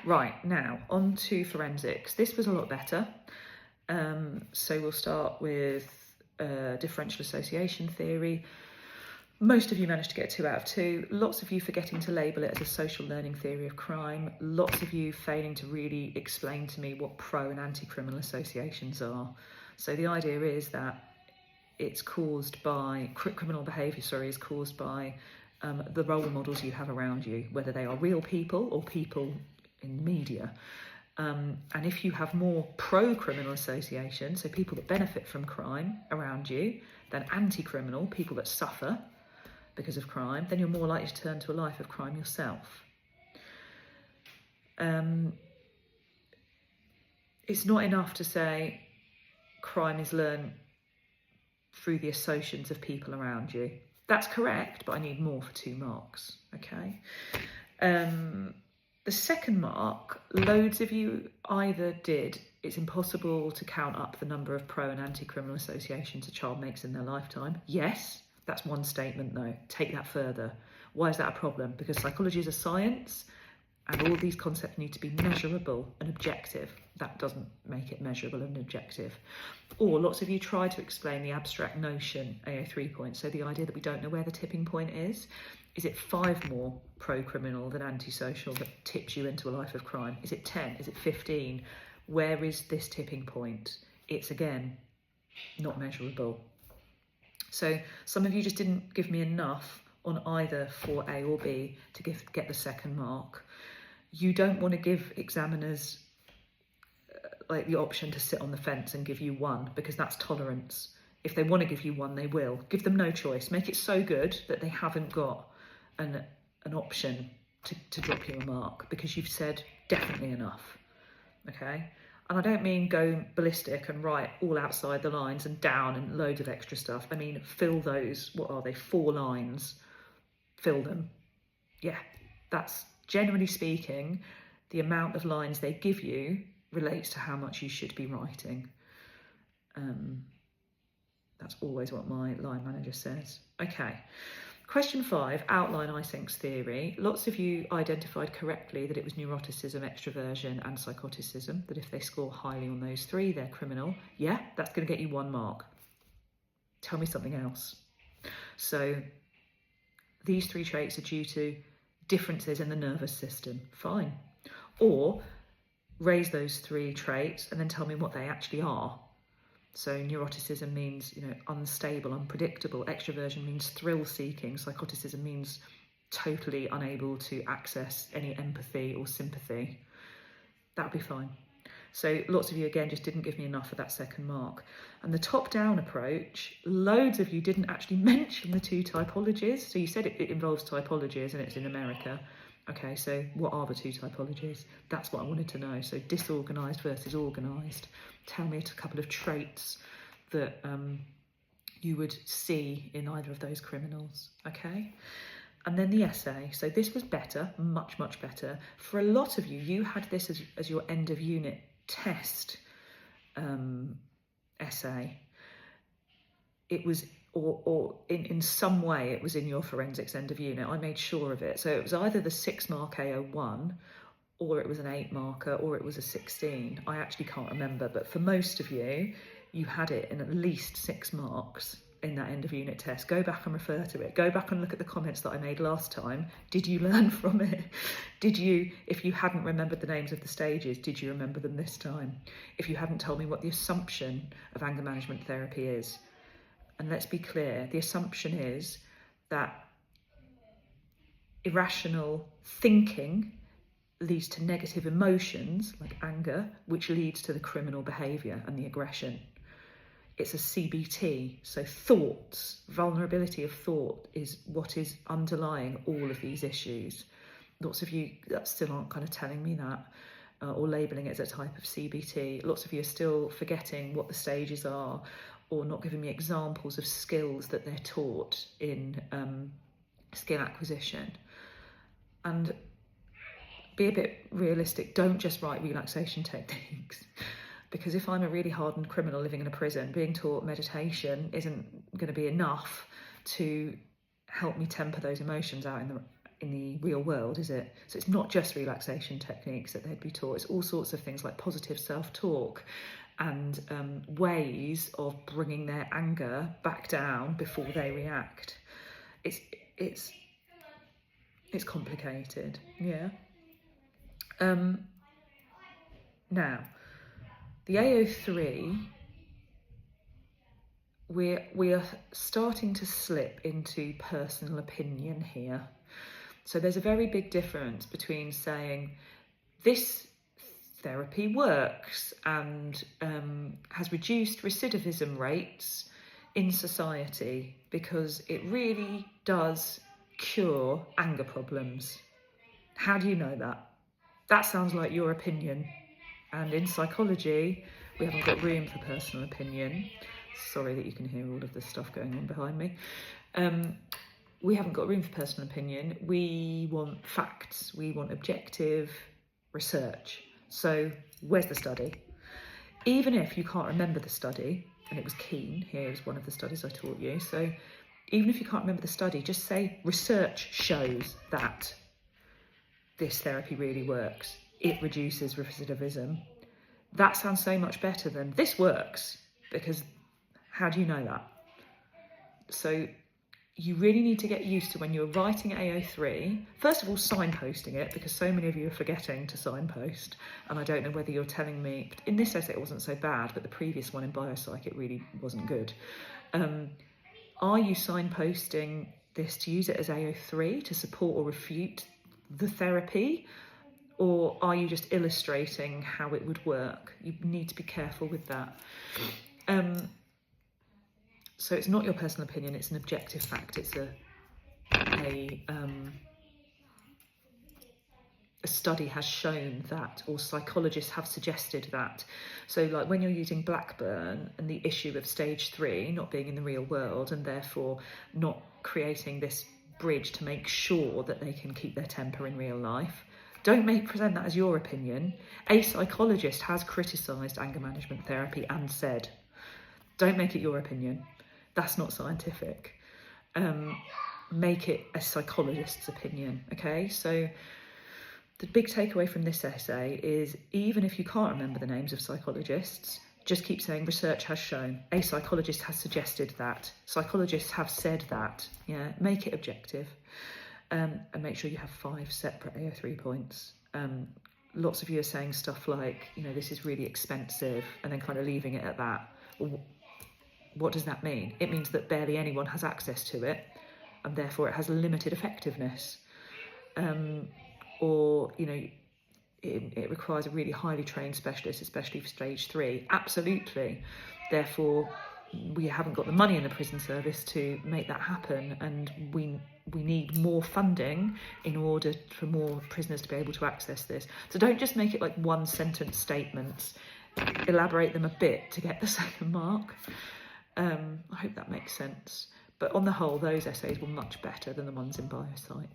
Right, now on to forensics. This was a lot better. So we'll start with differential association theory. Most of you managed to get 2 out of 2. Lots of you forgetting to label it as a social learning theory of crime. Lots of you failing to really explain to me what pro and anti-criminal associations are. So the idea is that it's caused by, criminal behaviour, is caused by the role models you have around you, whether they are real people or people in the media. And if you have more pro-criminal association, so people that benefit from crime around you, than anti-criminal, people that suffer because of crime, then you're more likely to turn to a life of crime yourself. It's not enough to say crime is learned through the associations of people around you. That's correct, but I need more for 2 marks, okay? The second mark, loads of you either did, it's impossible to count up the number of pro and anti-criminal associations a child makes in their lifetime. Yes, that's one statement though. Take that further. Why is that a problem? Because psychology is a science and all these concepts need to be measurable and objective. That doesn't make it measurable and objective. Or lots of you try to explain the abstract notion, AO3 points, so the idea that we don't know where the tipping point is. Is it 5 more pro-criminal than antisocial that tips you into a life of crime? Is it 10? Is it 15? Where is this tipping point? It's, again, not measurable. So some of you just didn't give me enough on either for A or B to get the second mark. You don't want to give examiners like the option to sit on the fence and give you 1, because that's tolerance. If they want to give you 1, they will. Give them no choice. Make it so good that they haven't got an option to drop you a mark, because you've said definitely enough, okay? And I don't mean go ballistic and write all outside the lines and down and loads of extra stuff. I mean, fill those, what are they, 4 lines, fill them. Yeah, that's, generally speaking, the amount of lines they give you relates to how much you should be writing. That's always what my line manager says. Okay. Question 5, outline Eysenk's theory. Lots of you identified correctly that it was neuroticism, extroversion and psychoticism, that if they score highly on those 3, they're criminal. Yeah, that's going to get you 1 mark. Tell me something else. So these 3 traits are due to differences in the nervous system. Fine. Or raise those 3 traits and then tell me what they actually are. So neuroticism means, unstable, unpredictable. Extroversion means thrill-seeking. Psychoticism means totally unable to access any empathy or sympathy. That'd be fine. So lots of you, again, just didn't give me enough for that second mark. And the top-down approach, loads of you didn't actually mention the 2 typologies. So you said it involves typologies and it's in America. Okay, so what are the 2 typologies? That's what I wanted to know. So disorganised versus organised. Tell me a couple of traits that you would see in either of those criminals, okay? And then the essay. So this was better, much, much better. For a lot of you, you had this as your end of unit test essay. It was, or in some way, it was in your forensics end of unit. I made sure of it. So it was either the 6 mark AO1, or it was an 8 marker, or it was a 16. I actually can't remember, but for most of you, you had it in at least 6 marks in that end of unit test. Go back and refer to it. Go back and look at the comments that I made last time. Did you learn from it? Did you, if you hadn't remembered the names of the stages, did you remember them this time? If you hadn't told me what the assumption of anger management therapy is, and let's be clear, the assumption is that irrational thinking leads to negative emotions like anger, which leads to the criminal behaviour and the aggression. It's a CBT, so thoughts, vulnerability of thought is what is underlying all of these issues. Lots of you that still aren't kind of telling me that or labelling it as a type of CBT. Lots of you are still forgetting what the stages are or not giving me examples of skills that they're taught in skill acquisition. And be a bit realistic, don't just write relaxation techniques. Because if I'm a really hardened criminal living in a prison, being taught meditation isn't going to be enough to help me temper those emotions out in the real world, is it? So it's not just relaxation techniques that they'd be taught. It's all sorts of things like positive self-talk and ways of bringing their anger back down before they react. It's complicated, yeah. Now, the AO3, we are starting to slip into personal opinion here. So there's a very big difference between saying this therapy works and has reduced recidivism rates in society because it really does cure anger problems. How do you know that? That sounds like your opinion. And in psychology, we haven't got room for personal opinion. Sorry that you can hear all of this stuff going on behind me. We haven't got room for personal opinion. We want facts. We want objective research. So where's the study? Even if you can't remember the study, and it was Keene, here's one of the studies I taught you. So even if you can't remember the study, just say research shows that this therapy really works. It reduces recidivism. That sounds so much better than this works, because how do you know that? So you really need to get used to, when you're writing AO3, first of all, signposting it, because so many of you are forgetting to signpost. And I don't know whether you're telling me, in this essay it wasn't so bad, but the previous one in Biopsych, it really wasn't good. Are you signposting this to use it as AO3 to support or refute the therapy? Or are you just illustrating how it would work? You need to be careful with that. So it's not your personal opinion, it's an objective fact. It's a study has shown that, or psychologists have suggested that. So like when you're using Blackburn and the issue of stage 3 not being in the real world and therefore not creating this bridge to make sure that they can keep their temper in real life, don't present that as your opinion. A psychologist has criticised anger management therapy and said, don't make it your opinion. That's not scientific. Make it a psychologist's opinion, okay? So the big takeaway from this essay is, even if you can't remember the names of psychologists, just keep saying research has shown, a psychologist has suggested that, psychologists have said that, yeah, make it objective. And make sure you have 5 separate AO3 points. Lots of you are saying stuff like, you know, this is really expensive, and then kind of leaving it at that. Well, what does that mean? It means that barely anyone has access to it, and therefore it has limited effectiveness. Or, you know, it requires a really highly trained specialist, especially for stage 3. Absolutely. Therefore, we haven't got the money in the prison service to make that happen, and we need more funding in order for more prisoners to be able to access this. So don't just make it like one sentence statements, elaborate them a bit to get the second mark. I hope that makes sense. But on the whole, those essays were much better than the ones in Biopsych.